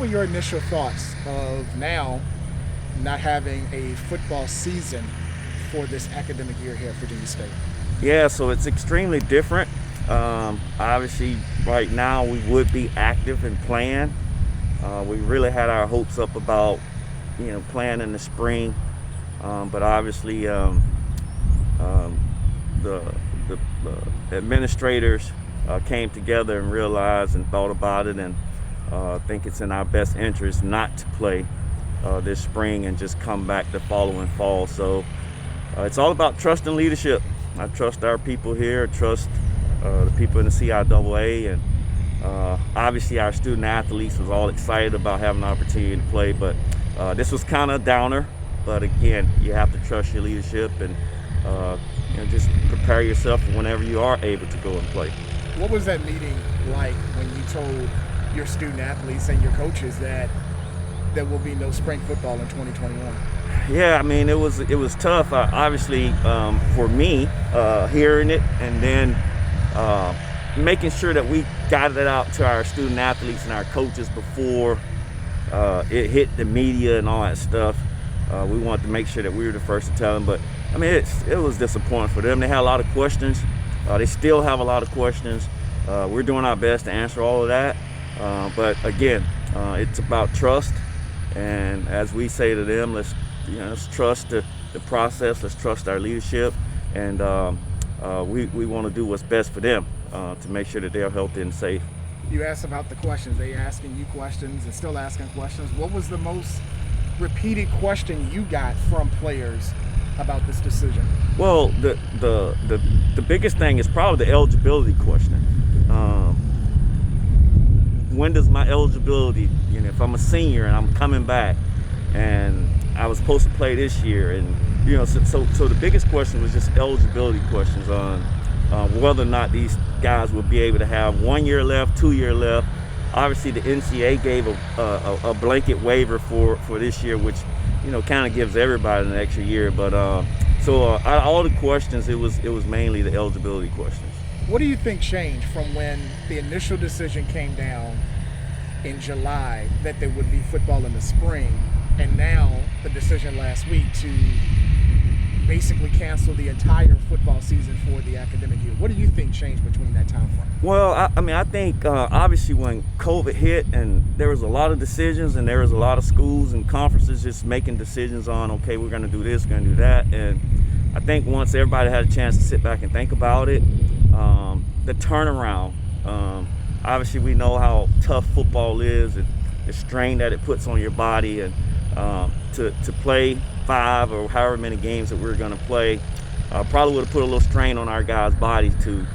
were your initial thoughts of now not having a football season for this academic year here at Virginia State? Yeah, so it's extremely different. Obviously, right now we would be active and playing. We really had our hopes up about, playing in the spring, but obviously the administrators came together and realized and thought about it, and think it's in our best interest not to play this spring and just come back the following fall. So it's all about trust and leadership. I trust our people here, trust the people in the CIAA, and obviously our student athletes was all excited about having an opportunity to play, but this was kind of a downer. But again, you have to trust your leadership and just prepare yourself for whenever you are able to go and play. What was that meeting like when you told your student athletes and your coaches that there will be no spring football in 2021? Yeah, I mean, it was tough. Obviously, for me, hearing it and then making sure that we got it out to our student athletes and our coaches before it hit the media and all that stuff. We wanted to make sure that we were the first to tell them. But I mean, it was disappointing for them. They had a lot of questions. They still have a lot of questions. We're doing our best to answer all of that. But again, it's about trust. And as we say to them, let's trust the process. Let's trust our leadership. And we want to do what's best for them to make sure that they're healthy and safe. You asked about the questions. They asking you questions and still asking questions. What was the most repeated question you got from players about this decision? Well, the biggest thing is probably the eligibility question. When does my eligibility, if I'm a senior and I'm coming back and I was supposed to play this year, and so the biggest question was just eligibility questions on whether or not these guys would be able to have 1 year left, 2 year left. Obviously, the NCAA gave a blanket waiver for this year, which kind of gives everybody an extra year. But so out of all the questions, it was mainly the eligibility questions. What do you think changed from when the initial decision came down in July that there would be football in the spring, and now the decision last week to basically cancel the entire football season for the academic year? What do you think changed between that time frame? Well, I think obviously when COVID hit and there was a lot of decisions and there was a lot of schools and conferences just making decisions on, okay, we're going to do this, we're going to do that. And I think once everybody had a chance to sit back and think about it, the turnaround, obviously we know how tough football is and the strain that it puts on your body, and to play 5 or however many games that we were going to play probably would have put a little strain on our guys' bodies to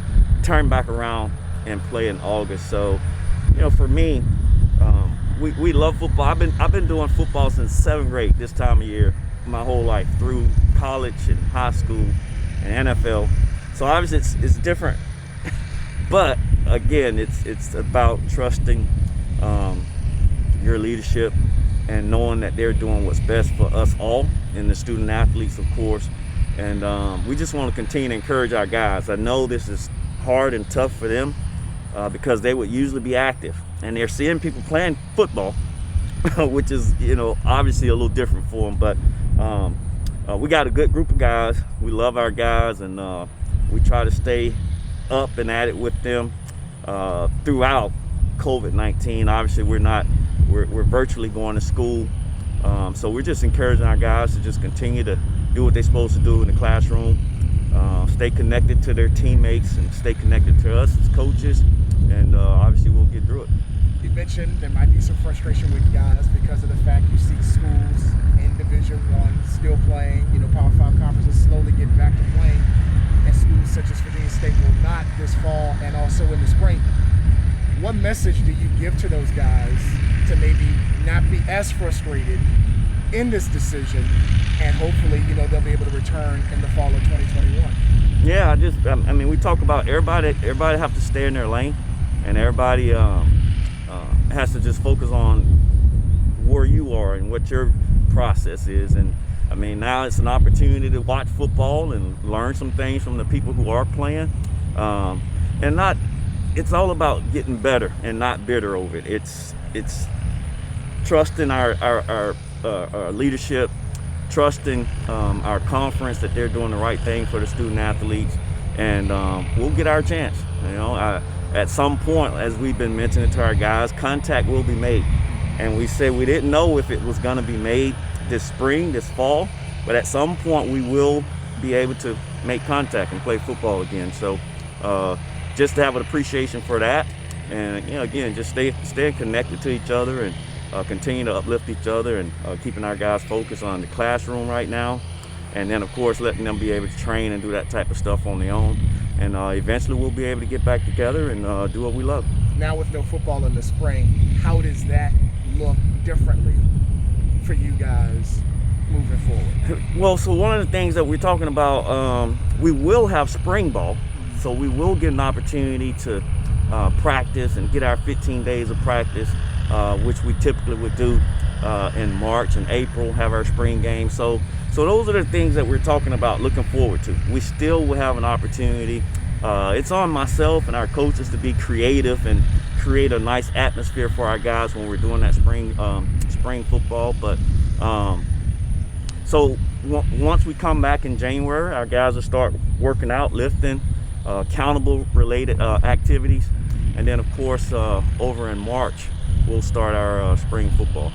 turn back around and play in August. So, for me, we love football. I've been doing football since 7th grade this time of year, my whole life, through college and high school and NFL. So obviously it's different, but again, it's about trusting your leadership and knowing that they're doing what's best for us all, and the student athletes, of course. And we just want to continue to encourage our guys. I know this is hard and tough for them because they would usually be active, and they're seeing people playing football, which is obviously a little different for them. But we got a good group of guys. We love our guys, and we try to stay up and at it with them throughout COVID-19. Obviously, we're virtually going to school, so we're just encouraging our guys to just continue to do what they're supposed to do in the classroom, stay connected to their teammates and stay connected to us as coaches, and obviously we'll get through it. You mentioned there might be some frustration with guys because of the fact you see schools in Division I still playing, Power 5 conferences slowly getting back to playing, and schools such as Virginia State will not this fall and also in the spring. What message do you give to those guys to maybe not be as frustrated in this decision, and hopefully, they'll be able to return in the fall of 2021? Yeah, I mean, we talk about everybody have to stay in their lane, and everybody has to just focus on where you are and what your process is. And I mean, now it's an opportunity to watch football and learn some things from the people who are playing, it's all about getting better and not bitter over it. It's trusting our leadership, trusting our conference that they're doing the right thing for the student athletes, and we'll get our chance. At some point, as we've been mentioning to our guys, contact will be made. And we said we didn't know if it was going to be made this spring, this fall, but at some point we will be able to make contact and play football again. So just to have an appreciation for that, and again, just stay connected to each other and continue to uplift each other, and keeping our guys focused on the classroom right now, and then of course letting them be able to train and do that type of stuff on their own. And eventually we'll be able to get back together and do what we love. Now with no football in the spring, how does that look differently for you guys moving forward? Well, so one of the things that we're talking about, we will have spring ball, so we will get an opportunity to practice and get our 15 days of practice, which we typically would do in March and April, have our spring game. So those are the things that we're talking about, looking forward to. We still will have an opportunity. It's on myself and our coaches to be creative and create a nice atmosphere for our guys when we're doing that spring football. But so once we come back in January, our guys will start working out, lifting, accountable related activities. And then of course over in March, we'll start our spring football.